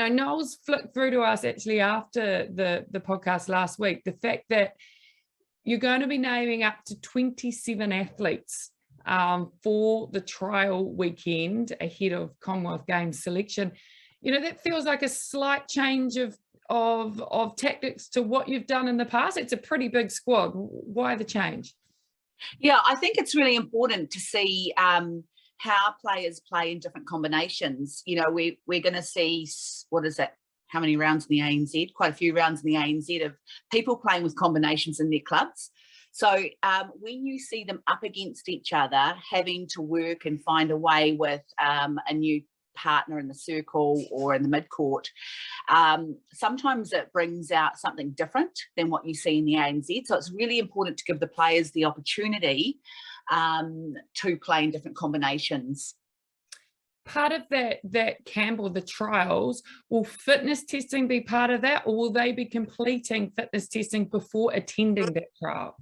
Noel's flicked through to us actually after the podcast last week, the fact that you're going to be naming up to 27 athletes for the trial weekend ahead of Commonwealth Games selection. That feels like a slight change of tactics to what you've done in the past. It's a pretty big squad. Why the change? Yeah, I think it's really important to see how players play in different combinations. We're going to see, what is it? How many rounds in the ANZ? Quite a few rounds in the ANZ of people playing with combinations in their clubs. So when you see them up against each other, having to work and find a way with a new partner in the circle or in the midcourt, sometimes it brings out something different than what you see in the ANZ. So it's really important to give the players the opportunity to play in different combinations. Part of that camp or the trials, will fitness testing be part of that, or will they be completing fitness testing before attending that trial?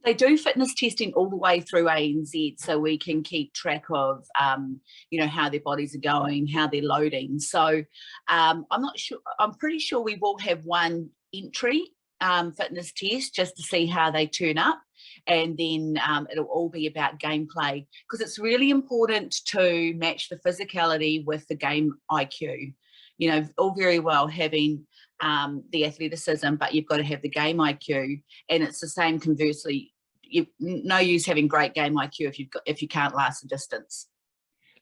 They do fitness testing all the way through ANZ, so we can keep track of, how their bodies are going, how they're loading. So I'm not sure. I'm pretty sure we will have one entry fitness test just to see how they turn up, and then it'll all be about gameplay, because it's really important to match the physicality with the game IQ. All very well having the athleticism, but you've got to have the game IQ, and it's the same conversely. No use having great game IQ if you can't last the distance.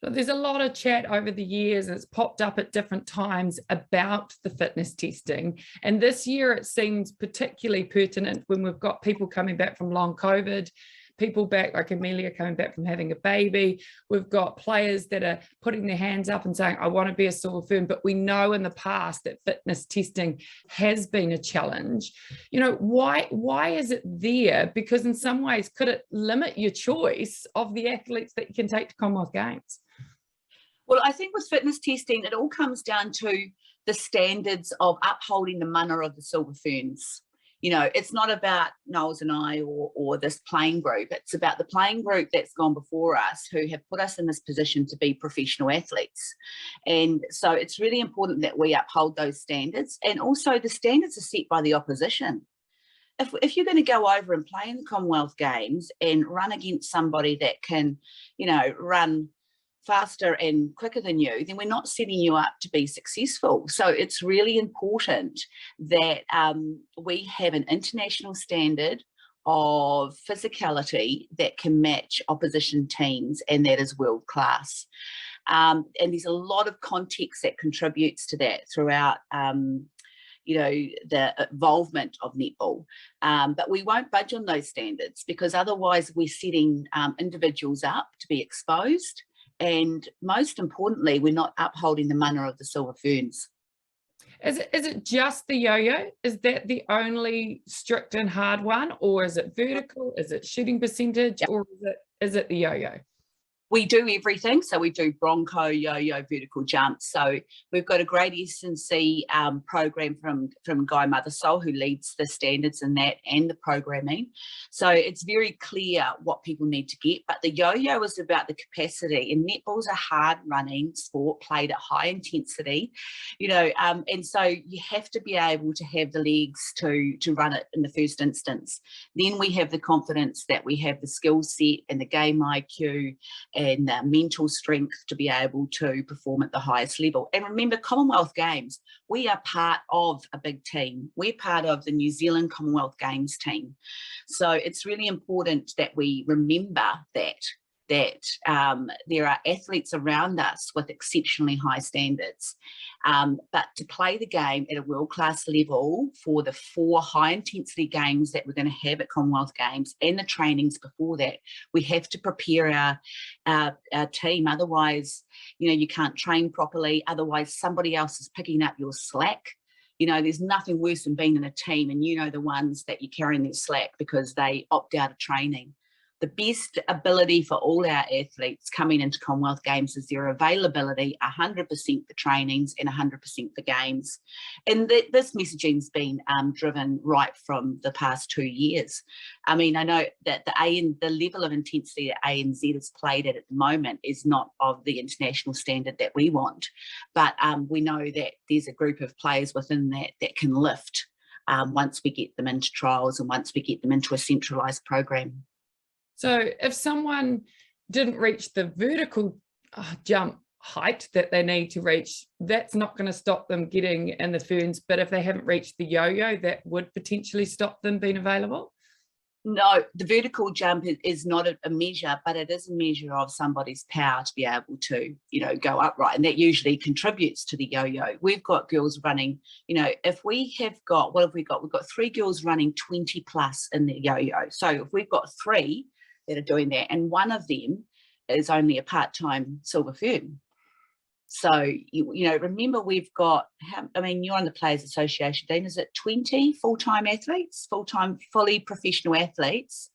There's a lot of chat over the years, and it's popped up at different times about the fitness testing. And this year it seems particularly pertinent when we've got people coming back from long COVID, people back like Amelia coming back from having a baby. We've got players that are putting their hands up and saying, I want to be a silver fern. But we know in the past that fitness testing has been a challenge. Why is it there? Because in some ways, could it limit your choice of the athletes that you can take to Commonwealth Games? Well, I think with fitness testing, it all comes down to the standards of upholding the mana of the silver ferns. It's not about Noels and I or this playing group. It's about the playing group that's gone before us, who have put us in this position to be professional athletes. And so it's really important that we uphold those standards. And also the standards are set by the opposition. If you're going to go over and play in the Commonwealth Games and run against somebody that can, run faster and quicker than you, then we're not setting you up to be successful. So it's really important that we have an international standard of physicality that can match opposition teams, and that is world class. And there's a lot of context that contributes to that throughout the involvement of netball. But we won't budge on those standards, because otherwise we're setting individuals up to be exposed. And most importantly, we're not upholding the mana of the silver ferns. Is it just the yo-yo? Is that the only strict and hard one? Or is it vertical? Is it shooting percentage? Yep. Or is it the yo-yo? We do everything. So we do bronco, yo-yo, vertical jumps. So we've got a great S&C program from Guy Mothersole, who leads the standards in that and the programming. So it's very clear what people need to get. But the yo-yo is about the capacity, and netball's a hard running sport played at high intensity, and so you have to be able to have the legs to run it in the first instance. Then we have the confidence that we have the skill set and the game IQ and the mental strength to be able to perform at the highest level. And remember, Commonwealth Games, we are part of a big team. We're part of the New Zealand Commonwealth Games team. So it's really important that we remember that there are athletes around us with exceptionally high standards. But to play the game at a world-class level for the 4 high-intensity games that we're going to have at Commonwealth Games and the trainings before that, we have to prepare our team. Otherwise, you can't train properly. Otherwise, somebody else is picking up your slack. There's nothing worse than being in a team and the ones that you're carrying their slack because they opt out of training. the best ability for all our athletes coming into Commonwealth Games is their availability 100% for trainings and 100% for games. And this messaging's been driven right from the past 2 years. I mean, I know that the level of intensity that ANZ has played at the moment is not of the international standard that we want, but we know that there's a group of players within that can lift once we get them into trials and once we get them into a centralised program. So if someone didn't reach the vertical jump height that they need to reach, that's not going to stop them getting in the ferns. But if they haven't reached the yo-yo, that would potentially stop them being available? No, the vertical jump is not a measure, but it is a measure of somebody's power to be able to, go upright. And that usually contributes to the yo-yo. We've got girls running, if we have got, what have we got? We've got 3 girls running 20 plus in the yo-yo. So if we've got 3 that are doing that, and one of them is only a part-time silver fern. So, remember we've got, you're on the Players Association, Dean, is it 20 full-time athletes, full-time, fully professional athletes?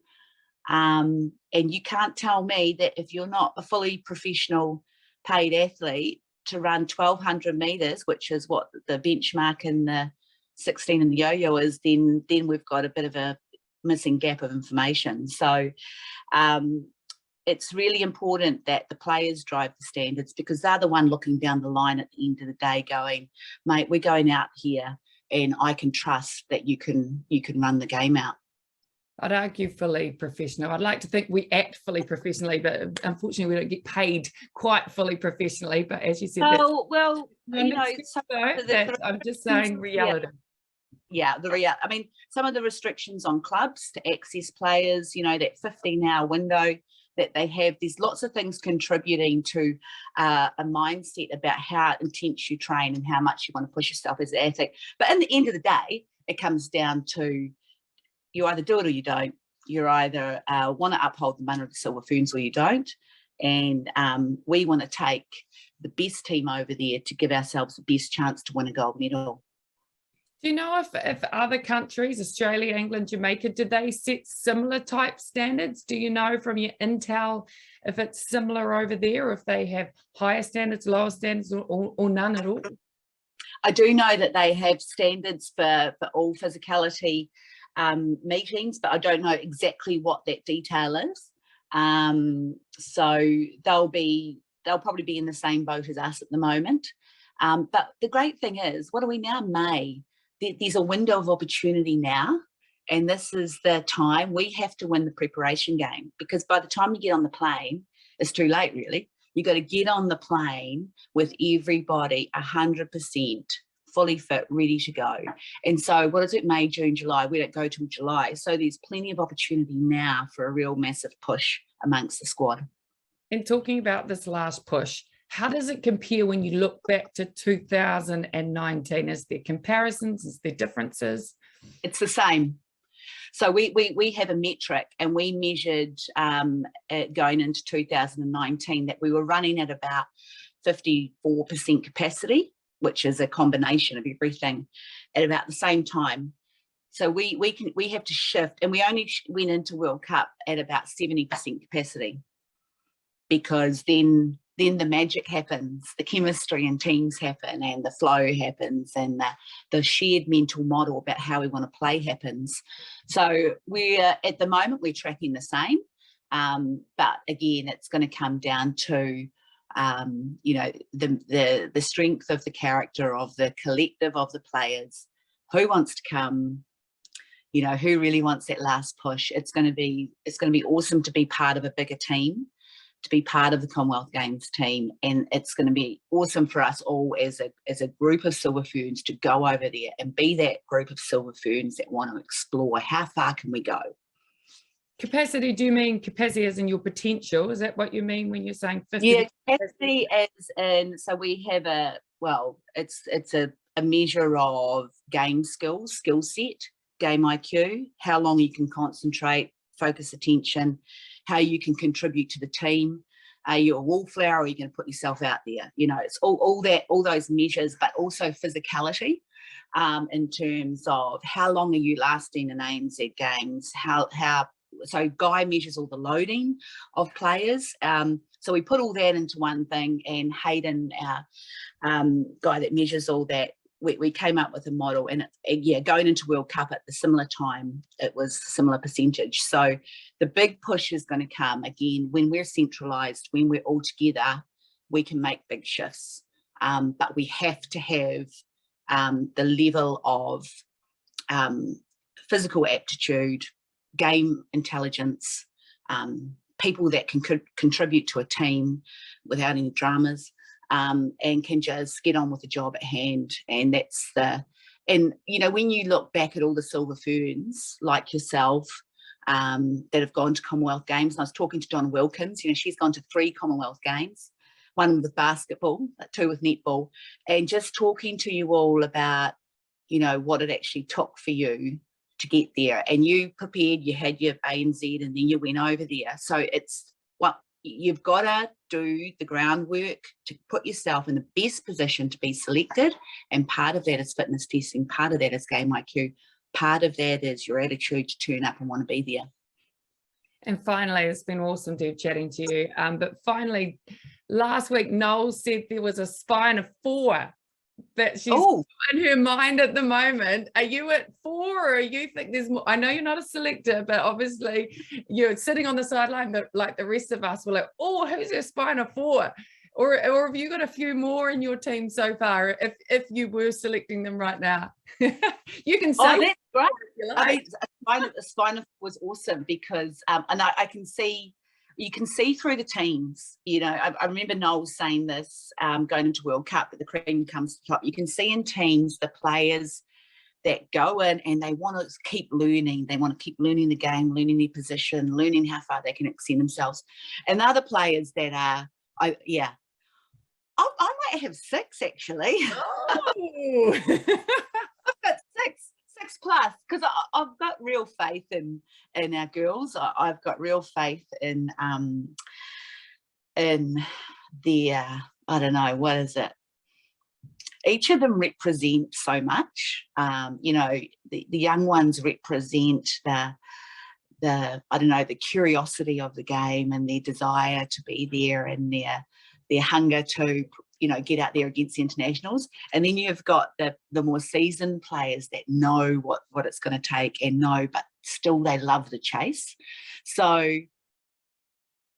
And you can't tell me that if you're not a fully professional paid athlete to run 1,200 metres, which is what the benchmark in the 16 in the yo-yo is, then we've got a bit of a missing gap of information. So it's really important that the players drive the standards, because they're the one looking down the line at the end of the day going, mate, we're going out here and I can trust that you can run the game out. I'd argue fully professional. I'd like to think we act fully professionally, but unfortunately we don't get paid quite fully professionally. But as you said, I'm just saying reality. Yeah, some of the restrictions on clubs to access players, that 15-hour window that they have, there's lots of things contributing to a mindset about how intense you train and how much you want to push yourself as an athlete. But in the end of the day, it comes down to you either do it or you don't. You either want to uphold the manner of the silver ferns or you don't. And we want to take the best team over there to give ourselves the best chance to win a gold medal. Do you know if other countries, Australia, England, Jamaica, did they set similar type standards? Do you know from your intel if it's similar over there, or if they have higher standards, lower standards, or none at all? I do know that they have standards for all physicality meetings, but I don't know exactly what that detail is. So they'll probably be in the same boat as us at the moment. But the great thing is, what are we now? May. There's a window of opportunity now, and this is the time we have to win the preparation game, because by the time you get on the plane, it's too late, really. You've got to get on the plane with everybody 100% fully fit, ready to go. And so what is it, May, June, July? We don't go till July. So there's plenty of opportunity now for a real massive push amongst the squad. And talking about this last push, how does it compare when you look back to 2019? Is there comparisons? Is there differences? It's the same. So we have a metric, and we measured going into 2019 that we were running at about 54% capacity, which is a combination of everything, at about the same time. So we have to shift, and we only went into World Cup at about 70% capacity, because then the magic happens, the chemistry and teams happen, and the flow happens, and the shared mental model about how we want to play happens. So at the moment we're tracking the same, but again, it's going to come down to the strength of the character of the collective of the players, who wants to come, who really wants that last push. It's going to be awesome to be part of a bigger team, to be part of the Commonwealth Games team, and it's going to be awesome for us all as a group of silver ferns to go over there and be that group of silver ferns that want to explore how far can we go. Capacity, do you mean capacity as in your potential? Is that what you mean when you're saying 50? Yeah, capacity as in, so we have it's a measure of game skills, skill set, game IQ, how long you can concentrate, focus attention, how you can contribute to the team. Are you a wallflower, or are you going to put yourself out there? It's all those measures, but also physicality, in terms of how long are you lasting in ANZ Games, how so Guy measures all the loading of players. So we put all that into one thing, and Hayden, our guy that measures all that, we came up with a model, and yeah, going into World Cup at the similar time, it was a similar percentage. So the big push is going to come again when we're centralised, when we're all together, we can make big shifts. But we have to have the level of physical aptitude, game intelligence, people that can contribute to a team without any dramas, and can just get on with the job at hand. And that's and you know, when you look back at all the silver ferns like yourself that have gone to Commonwealth Games, and I was talking to Donna Wilkins, you know, she's gone to 3 Commonwealth Games, 1 with basketball, 2 with netball, and just talking to you all about, you know, what it actually took for you to get there. And you prepared, you had your ANZ, and then you went over there. So it's, well, you've got to do the groundwork to put yourself in the best position to be selected. And part of that is fitness testing, part of that is game IQ, part of that is your attitude to turn up and want to be there. And finally, it's been awesome, Deb, chatting to you. But finally, last week, Noel said there was a spine of 4 that she's in her mind at the moment. Are you at 4, or you think there's more? I know you're not a selector, but obviously you're sitting on the sideline, but like the rest of us, we're like, oh, who's her spine of 4? Or have you got a few more in your team so far, if you were selecting them right now? You can say. Oh, that's great. I mean, the spine was awesome because, and I can see, you can see through the teams, you know, I remember Noel saying this going into World Cup, that the cream comes to the top. You can see in teams the players that go in and they want to keep learning. They want to keep learning the game, learning their position, learning how far they can extend themselves. And the other players that are, I might have 6 actually. Oh. I've got 6 plus, because I've got real faith in our girls. I've got real faith in their, I don't know, what is it? Each of them represent so much. You know, the young ones represent the I don't know, the curiosity of the game and their desire to be there, and their hunger to, you know, get out there against the internationals. And then you've got the more seasoned players that know what it's going to take, and know, but still they love the chase. So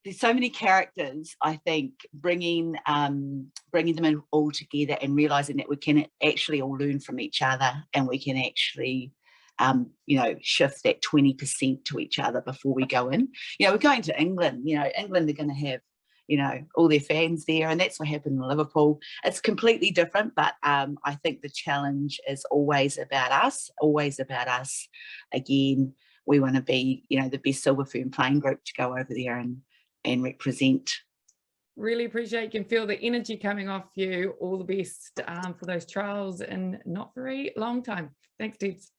there's so many characters, I think, bringing them in all together and realizing that we can actually all learn from each other, and we can actually you know, shift that 20% to each other before we go in. You know, we're going to England. You know, England are going to have, you know, all their fans there, and that's what happened in Liverpool. It's completely different, but I think the challenge is always about us, Again, we want to be, you know, the best silver fern playing group to go over there and represent. Really appreciate, you can feel the energy coming off you. All the best for those trials in not very long time. Thanks, Debs.